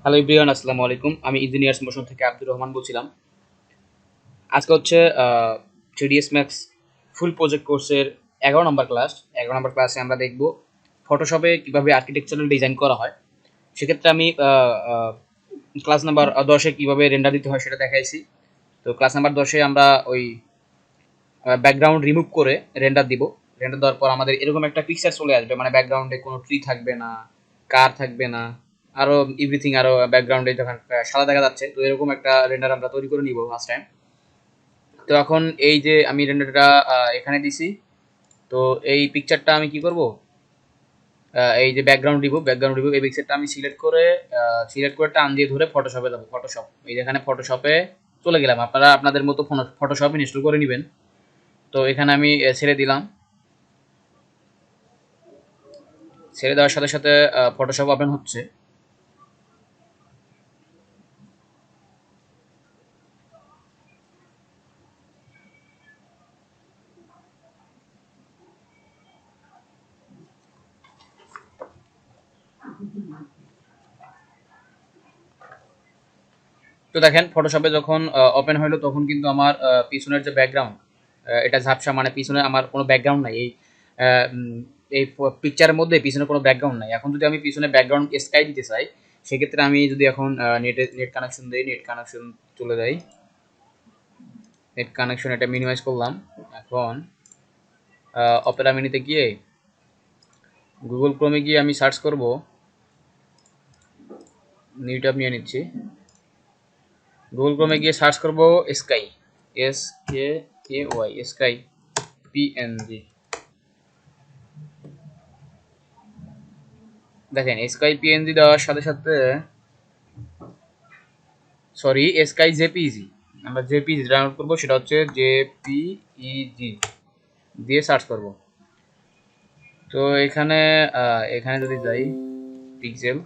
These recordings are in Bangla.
হ্যালো এভরিওয়ান, আসসালামু আলাইকুম। আমি ইঞ্জিনিয়ার্স মোশন থেকে আব্দুর রহমান বলছিলাম। আজকে হচ্ছে 3ds ম্যাক্স ফুল প্রজেক্ট কোর্সের 11 নম্বর ক্লাস। 11 নম্বর ক্লাসে আমরা দেখব ফটোশপে কীভাবে আর্কিটেকচারাল ডিজাইন করা হয়। সেক্ষেত্রে আমি ক্লাস নাম্বার 10-এ কীভাবে রেন্ডার দিতে হয় সেটা দেখাইছি। তো ক্লাস নাম্বার 10-এ আমরা ওই ব্যাকগ্রাউন্ড রিমুভ করে রেন্ডার দিব। রেন্ডার দেওয়ার পর আমাদের এরকম একটা পিকচার চলে আসবে, মানে ব্যাকগ্রাউন্ডে কোনো ট্রি থাকবে না, কার থাকবে না, আরো এভরিথিং, আরো ব্যাকগ্রাউন্ডে যখন সাদা দেখা যাচ্ছে, তো এরকম একটা রেন্ডার আমরা তৈরি করে নিব ফার্স্ট টাইম। তো এখন এই যে আমি রেন্ডারটা এখানে দিছি, তো এই পিকচারটা আমি কি করব, এই যে ব্যাকগ্রাউন্ড রিমুভ এই পিকচারটা আমি সিলেক্ট করে টান দিয়ে ধরে ফটোশপে যাবো। ফটোশপ, এই যেখানে ফটোশপে চলে গেলাম। আপনারা আপনাদের মতো ফটোশপ ইনস্টল করে নেবেন। তো এখানে আমি ছেড়ে দিলাম। ছেড়ে দেওয়ার সাথে সাথে ফটোশপ ওপেন হচ্ছে। তো দেখেন ফটোশপে যখন ওপেন হইলো তখন কিন্তু আমার পিছনের যে ব্যাকগ্রাউন্ড, এটা ঝাপসা, মানে পিছনে আমার কোনো ব্যাকগ্রাউন্ড নাই। এই পিকচারের মধ্যে পিছনে কোনো ব্যাকগ্রাউন্ড নাই। এখন যদি আমি পিছনে ব্যাকগ্রাউন্ড স্কাই দিতে চাই, সেক্ষেত্রে আমি যদি এখন নেট কানেকশন দিই, নেট কানেকশন চলে যাই, নেট কানেকশন এটা মিনিমাইজ করলাম। এখন অপেরা মিনিতে গিয়ে গুগল ক্রোমে গিয়ে আমি সার্চ করব, নিউট্যাব নিয়ে নিচ্ছি। গুগল ক্রোমে গিয়ে সার্চ করব স্কাই, SKAY, স্কাই PNG। দেখেন স্কাই PNG দেওয়ার সাথে সাথে, সরি, স্কাই জেপিইজি, আমরা জেপিইজি ডাউনলোড করব, সেটা হচ্ছে জেপিইজি দিয়ে সার্চ করব। তো এখানে এখানে যদি যাই পিক্সেল,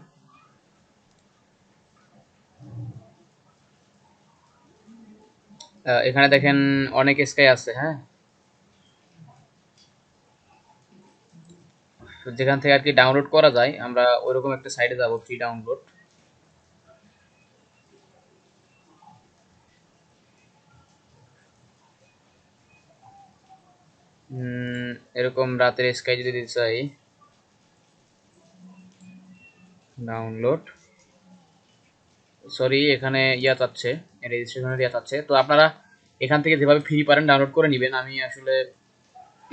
এখানে দেখেন অনেক স্কাই আছে। হ্যাঁ, তো যেখান থেকে আর কি ডাউনলোড করা যায়, আমরা ওইরকম একটা সাইটে যাব, ফ্রি ডাউনলোড। এরকম রাতের স্কাই যদি দিতে চাই, ডাউনলোড, সরি এখানে ইয়া চাচ্ছে, রেজিস্ট্রেশনের ইয়া চাচ্ছে। তো আপনারা এখান থেকে যেভাবে ফ্রি পারেন ডাউনলোড করে নেবেন। আমি আসলে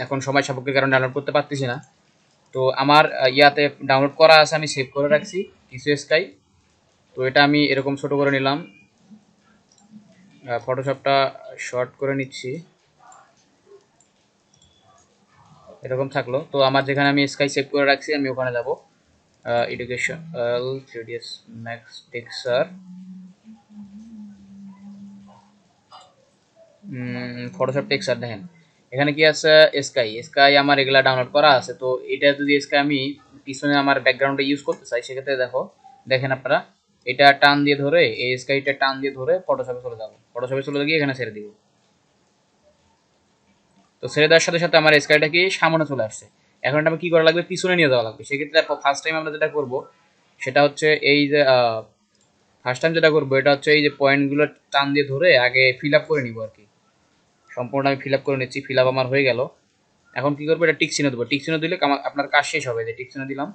এখন সময় সাপেক্ষের কারণে ডাউনলোড করতে পারতেছি না। তো আমার ইয়াতে ডাউনলোড করা আছে, আমি সেভ করে রাখছি কিছু স্কাই। তো এটা আমি এরকম ছোট করে নিলাম, ফটোশপটা শর্ট করে নিচ্ছি, এরকম থাকলো। তো আমার যেখানে আমি স্কাই সেভ করে রাখছি, আমি ওখানে যাব, education 3ds max texture, Photoshop texture. দেখেন এখানে কি আছে, স্কাই। স্কাই আমার এগুলা ডাউনলোড করা আছে। তো এটা যদি স্কাই আমি পিছনে আমার ব্যাকগ্রাউন্ডে ইউজ করতে চাই, সেক্ষেত্রে দেখেন আপনারা, এটা টান দিয়ে ধরে, এই স্কাইটা টান দিয়ে ধরে ফটোশপে চলে যাবো। ফটোশপে চলে গিয়ে এখানে ছেড়ে দিব। তো ছেড়ে দেওয়ার সাথে সাথে আমার স্কাইটা কি সামনে চলে আসছে। এখন এটা আমি কি করা লাগবে, পিছনে নিয়ে যাওয়া লাগবে। সেক্ষেত্রে ফার্স্ট টাইম আমরা যেটা করব, সেটা হচ্ছে এই যে ফার্স্ট টাইম যেটা করবো, এটা হচ্ছে এই যে পয়েন্টগুলো টান দিয়ে ধরে আগে ফিল আপ করে নিব আর কি। সম্পূর্ণ আমি ফিল আপ করে নিচ্ছি, ফিল আপ আমার হয়ে গেল। এখন কি করবো, এটা টিক চিহ্ন দেবো। টিক চিহ্ন দিলে আপনার কাজ শেষ হবে। যে টিক চিহ্ন দিলাম,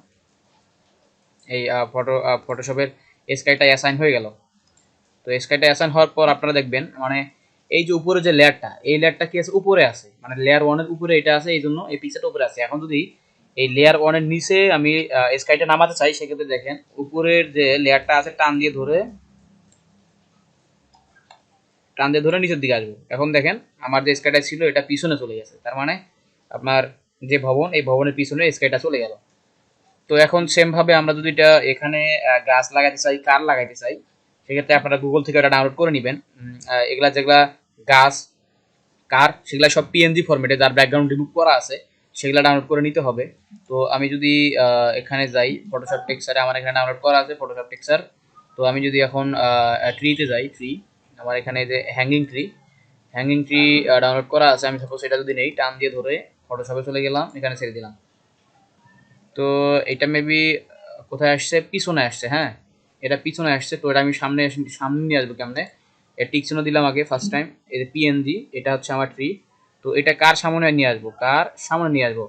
এই ফটোশপের স্কাইটা অ্যাসাইন হয়ে গেল। তো স্কাইটা অ্যাসাইন হওয়ার পর আপনারা দেখবেন, মানে এই যে উপরে যে লেয়ারটা, এই লেয়ারটা কি আছে, উপরে আছে, মানে লেয়ার ওয়ানের উপরে এটা আছে, এই জন্য এই পিকচারটা উপরে আছে। এখন যদি এই লেয়ার ওয়ানের নিচে আমি স্কাইটা নামাতে চাই, সেক্ষেত্রে দেখেন উপরের যে লেয়ারটা আছে টান দিয়ে ধরে নিচের দিকে আসবো। এখন দেখেন আমার যে স্কাইটা ছিল এটা পিছনে চলে গেছে, তার মানে আপনার যে ভবন, এই ভবনের পিছনে স্কাইটা চলে গেল। তো এখন সেম ভাবে আমরা যদি এটা এখানে গাছ লাগাইতে চাই, কার লাগাইতে চাই, সেক্ষেত্রে আপনারা গুগল থেকে এটা ডাউনলোড করে নেবেন। এগুলা যেগুলা গাছ, কার, সেগুলা সব পিএনজি ফরম্যাটে, যার ব্যাকগ্রাউন্ড রিমুভ করা আছে, সেগুলা ডাউনলোড করে নিতে হবে। তো আমি যদি এখানে যাই ফটোশপ টেক্সচারে, আমার এখানে ডাউনলোড করা আছে ফটোশপ টেক্সচার। তো আমি যদি এখন ট্রিতে যাই, ট্রি, আমার এখানে যে হ্যাঙ্গিং ট্রি ডাউনলোড করা আছে। আমি সাপোজ এটা যদি নেই, টান দিয়ে ধরে ফটোশপে চলে গেলাম, এখানে ছেড়ে দিলাম। তো এটা মেবি কোথায় আসছে, পিছনে আসছে। হ্যাঁ, এটা পিছনে আসছে, তো এটা আমি সামনে নিয়ে আসবো কেমনে? এর টিক চিহ্ন দিলাম আগে ফার্স্ট টাইম, এই যে পিএনজি, এটা হচ্ছে আমার ট্রি। তো এটা কার সামনে নিয়ে আসবো, কার সামনে নিয়ে আসবো?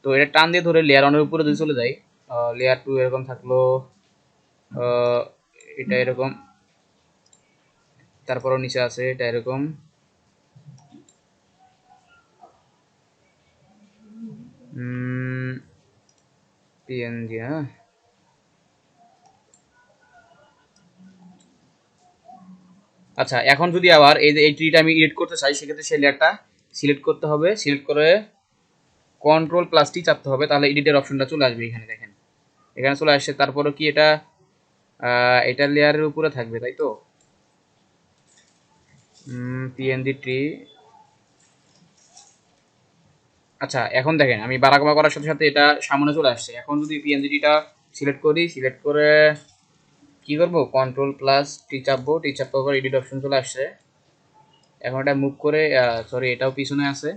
তো এটা টান দিয়ে ধরে লেয়ার ওয়ানের উপরে যদি চলে যাই, লেয়ার টু এরকম থাকলো, এটা এরকম, তারপরও নিচে আছে এটা এরকম, পিএনজি, হ্যাঁ। আচ্ছা, এখন যদি আবার এই যে এই ট্রিটা আমি এডিট করতে চাই, সেক্ষেত্রে সেই লেয়ারটা সিলেক্ট করতে হবে, সিলেক্ট করে কন্ট্রোল প্লাস টি চাপতে হবে, তাহলে এডিটের অপশনটা চলে আসবে এখানে দেখেন, এখানে চলে আসছে। তারপরে কি এটা এটা লেয়ারের উপরে থাকবে, তাই তো? PNG tree. আচ্ছা, এখন দেখেন আমি বারাকমা করার সাথে সাথে এটা সামনে চলে আসছে। এখন যদি পিএনজিটা সিলেক্ট করি, সিলেক্ট করে কি করব, কন্ট্রোল প্লাস টি চাপবো, টি চাপার পর এডিট অপশন চলে আসছে। এখন এটা মুভ করে, সরি এটাও পিছনে আছে।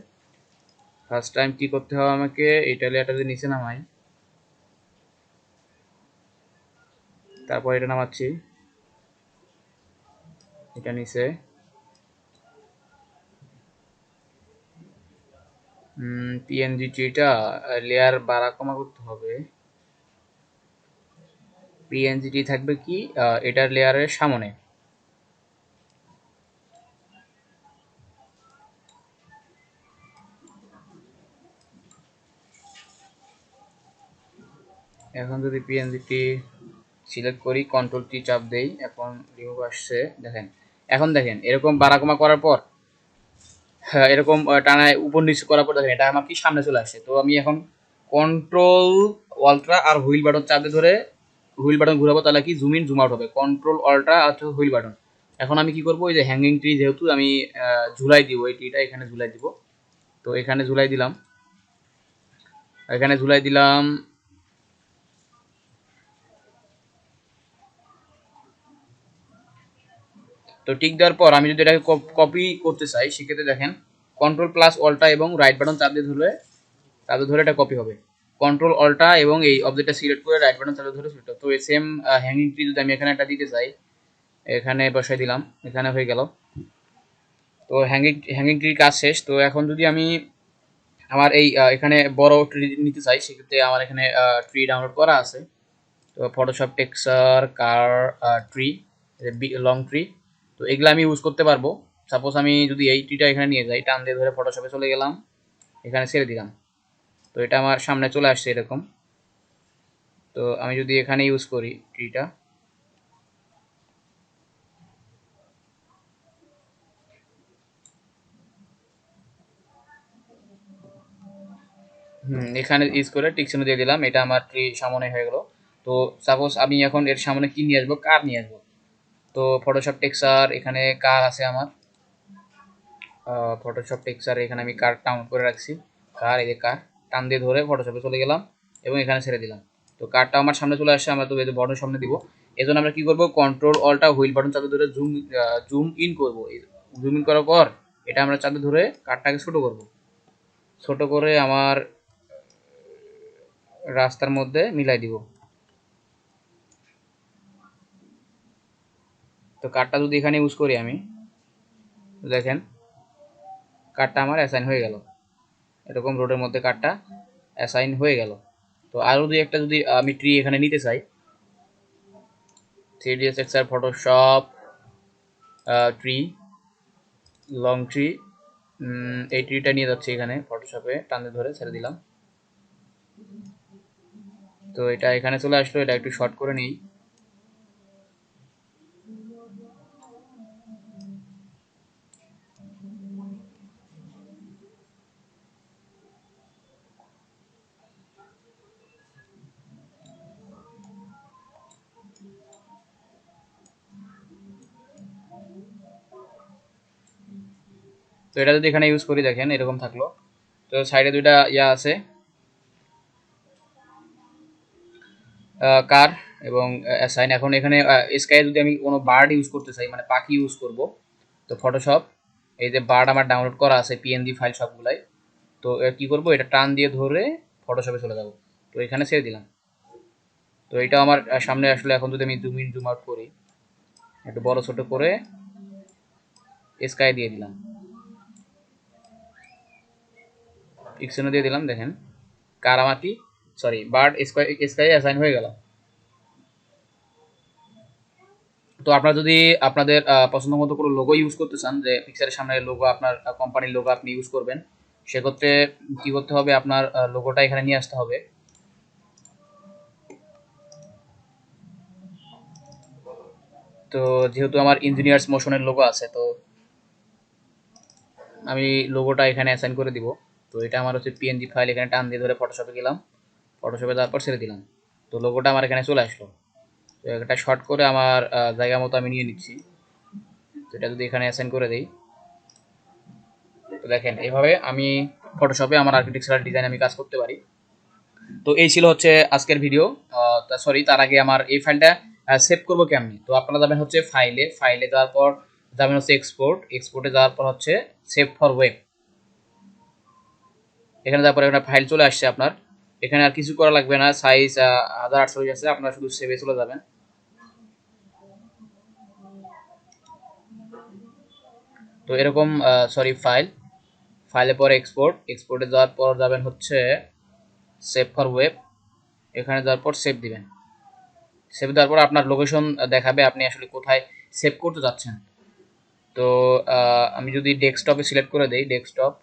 ফার্স্ট টাইম কি করতে হবে আমাকে, এটা লেয়ারটা যদি নিচে নামাই, তারপর এটা নামাচ্ছি, এটা নিচে, পিএনজি ট্রিটা লেয়ার বাড়া কমা করতে হবে। পিএনজি ট্রি থাকবে কি এটার লেয়ারের সামনে। এখন যদি পিএনজিটি সিলেক্ট করি, কন্ট্রোল টি চাপ দেই, এখন রিমুভ আসছে দেখেন। এখন দেখেন এরকম বাড়াকমা করার পর, হ্যাঁ, এরকম টানায় উপর নিচে করার পর দেখেন এটা আমার কি সামনে চলে আসে। তো আমি এখন কন্ট্রোল অল্ট্রা আর হুইল বাটন চাপে ধরে হুইল বাটন ঘুরাবো, তাহলে কি জুম ইন জুম আউট হবে, কন্ট্রোল অল্ট্রা আর হুইল বাটন। এখন আমি কি করবো, ওই যে হ্যাঙ্গিং ট্রি যেহেতু আমি ঝুলাই দিব, এই ট্রিটা এখানে ঝুলাই দিব। তো এখানে ঝুলাই দিলাম, এখানে ঝুলাই দিলাম। তো টিক দেওয়ার পর আমি যদি এটাকে কপি করতে চাই, সেক্ষেত্রে দেখেন কন্ট্রোল প্লাস অল্টা এবং রাইট বাটন চাপে ধরে এটা কপি হবে। কন্ট্রোল অল্টা এবং এই অবজেক্টটা সিলেক্ট করে রাইট বাটন চাপে ধরে সিলেক্ট হবে। তো এই সেম হ্যাঙ্গিং ট্রি যদি আমি এখানে একটা দিতে চাই, এখানে বসাই দিলাম, এখানে হয়ে গেল। তো হ্যাঙ্গিং ট্রির কাজ শেষ। তো এখন যদি আমি আমার এই এখানে বড় ট্রি নিতে চাই, সেক্ষেত্রে আমার এখানে ট্রি ডাউনলোড করা আছে। তো ফটোশপ টেক্সচার কার ট্রি, লং ট্রি, তো এগুলো আমি ইউজ করতে পারবো। সাপোজ আমি যদি এই ট্রিটা এখানে নিয়ে যাই, টান দিয়ে ধরে ফটোশপে চলে গেলাম, এখানে ছেড়ে দিলাম, তো এটা আমার সামনে চলে আসছে এরকম। তো আমি যদি এখানে ইউজ করি ট্রিটা, এখানে ইউজ করে টিকচিহ্ন দিয়ে দিলাম, এটা আমার ট্রি সামনে হয়ে গেল। তো সাপোজ আমি এখন এর সামনে কি নিয়ে আসবো, কার নিয়ে আসবো। তো ফটোশপ টেক্সচার, এখানে কার আছে আমার, ফটোশপ টেক্সচার এখানে আমি কার ডাউনলোড করে রাখছি। কার, এই যে কার, টান দিয়ে ধরে ফটোশপে চলে গেলাম এবং এখানে ছেড়ে দিলাম। তো কারটা আমার সামনে চলে আসছে, আমরা তো এই যে বটন সামনে দিব। এই জন্য আমরা কি করবো, কন্ট্রোল অল্টা হুইল বাটন চাপে ধরে জুম ইন করবো। জুম ইন করার পর এটা আমরা চাপে ধরে কারটাকে ছোট করব, ছোট করে আমার রাস্তার মধ্যে মিলাই দিব। তো কারটা যদি এখানে ইউজ করি আমি, দেখেন কারটা আমার অ্যাসাইন হয়ে গেল, এরকম রোডের মধ্যে কারটা অ্যাসাইন হয়ে গেল। তো আরও দুই একটা যদি আমি ট্রি এখানে নিতে চাই, 3ds XR Photoshop tree, long tree, এই ট্রিটা নিয়ে যাচ্ছে এখানে ফটোশপে, টানে ধরে ছেড়ে দিলাম। তো এটা এখানে চলে আসলো, এটা একটু শর্ট করে নিই। তো এটা যদি এখানে ইউজ করি, দেখেন এরকম থাকলো। তো সাইডে দুইটা ইয়া আছে, কার এবং অ্যাসাইন। এখন এখানে স্কাই যদি আমি কোনো বার্ড ইউজ করতে চাই, মানে পাখি ইউজ করব, তো ফটোশপ, এই যে বার্ড আমার ডাউনলোড করা আছে পিএনজি ফাইল সবগুলাই। তো কি করব, এটা টান দিয়ে ধরে ফটোশপে চলে যাব, তো এখানে ছেড়ে দিলাম। তো তো এটা আমার সামনে আসলে এখন যদি আমি জুম ইন জুম আউট করি, একটু বড় ছোট করে স্কাই দিয়ে দিলাম, পিক্সেলও দিয়ে দিলাম, দেখেন কারামাতি sorry bird sky sky assign হয়ে গেল। তো আপনারা যদি আপনাদের পছন্দ মতো কোনো লোগো ইউজ করতে চান, যে পিকচারের সামনে লোগো আপনার কোম্পানির লোগো আপনি ইউজ করবেন, সেক্ষেত্রে কি করতে হবে, আপনার লোগোটা এখানে নিয়ে আসতে হবে। তো যেহেতু আমার ইঞ্জিনিয়ার্স মোশনের লোগো আছে, তো আমি লোগোটা এখানে অ্যাসাইন করে দিব। তো এটা আমার হচ্ছে পিএনজি ফাইল, এখানে টান দিয়ে ধরে ফটোশপে গেলাম, ফটোশপে যাওয়ার পর ছেড়ে দিলাম। তো লোগোটা আমার এখানে চলে আসলো। তো এটা শর্ট করে আমার জায়গা মতো আমি নিয়ে নিচ্ছি। তো এটা যদি এখানে অ্যাসাইন করে দিই, তো দেখেন এইভাবে আমি ফটোশপে আমার আর্কিটেকচারাল ডিজাইন আমি কাজ করতে পারি। তো এই ছিল হচ্ছে আজকের ভিডিও। সরি, তার আগে আমার এই ফাইলটা সেভ করবো কেমনি। তো আপনারা যাবেন হচ্ছে ফাইলে, ফাইলে যাওয়ার পর যাবেন হচ্ছে এক্সপোর্ট, এক্সপোর্টে যাওয়ার পর হচ্ছে সেভ ফর ওয়েব। এখানে যাওয়ার পর এখানে ফাইল চলে আসছে আপনার। এখানে আর কিছু করা লাগবে না, সাইজ 1048 আছে, আপনারা শুধু সেভে চলে যাবেন। তো এরকম সরি ফাইল, ফাইলের পরে এক্সপোর্ট, এক্সপোর্টে যাওয়ার পর যাবেন হচ্ছে সেভ ফর ওয়েব, এখানে যাওয়ার পর সেভ দিবেন। সেভ দেওয়ার পর আপনার লোকেশন দেখাবে আপনি আসলে কোথায় সেভ করতে যাচ্ছেন। তো আমি যদি ডেস্কটপে সিলেক্ট করে দেই, ডেস্কটপ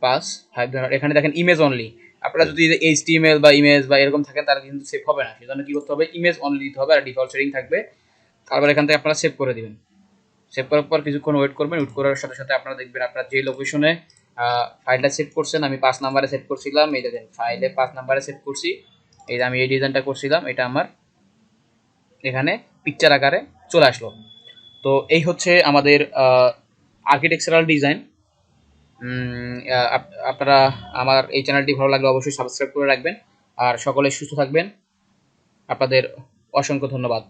পাস 500, এখানে দেখেন ইমেজ অনলি। আপনারা যদি এইচটিএমএল বা ইমেজ বা এরকম থাকেন তাহলে কিন্তু সেভ হবে না, সেজন্য কি করতে হবে, ইমেজ অনলি দিতে হবে আর ডিফল্ট সেটিং থাকবে। তারপর এখান থেকে আপনারা সেভ করে দিবেন। সেভ করার পর কিছুক্ষণ ওয়েট করবেন, ওয়েট করার সাথে সাথে আপনারা দেখবেন আপনার যে লোকেশনে ফাইলটা সেভ করছেন, আমি 5 নাম্বারে সেভ করছিলাম, এই দেখেন ফাইলে 5 নাম্বারে সেভ করছি, এই যে আমি এই ডিজাইনটা করছিলাম, এটা আমার এখানে পিকচার আকারে চলে আসলো। তো এই হচ্ছে আমাদের আর্কিটেকচারাল ডিজাইন। আপনারা আমার এই চ্যানেলটি ভালো লাগলে অবশ্যই সাবস্ক্রাইব করে রাখবেন, আর সকলে সুস্থ থাকবেন। আপনাদের অসংখ্য ধন্যবাদ।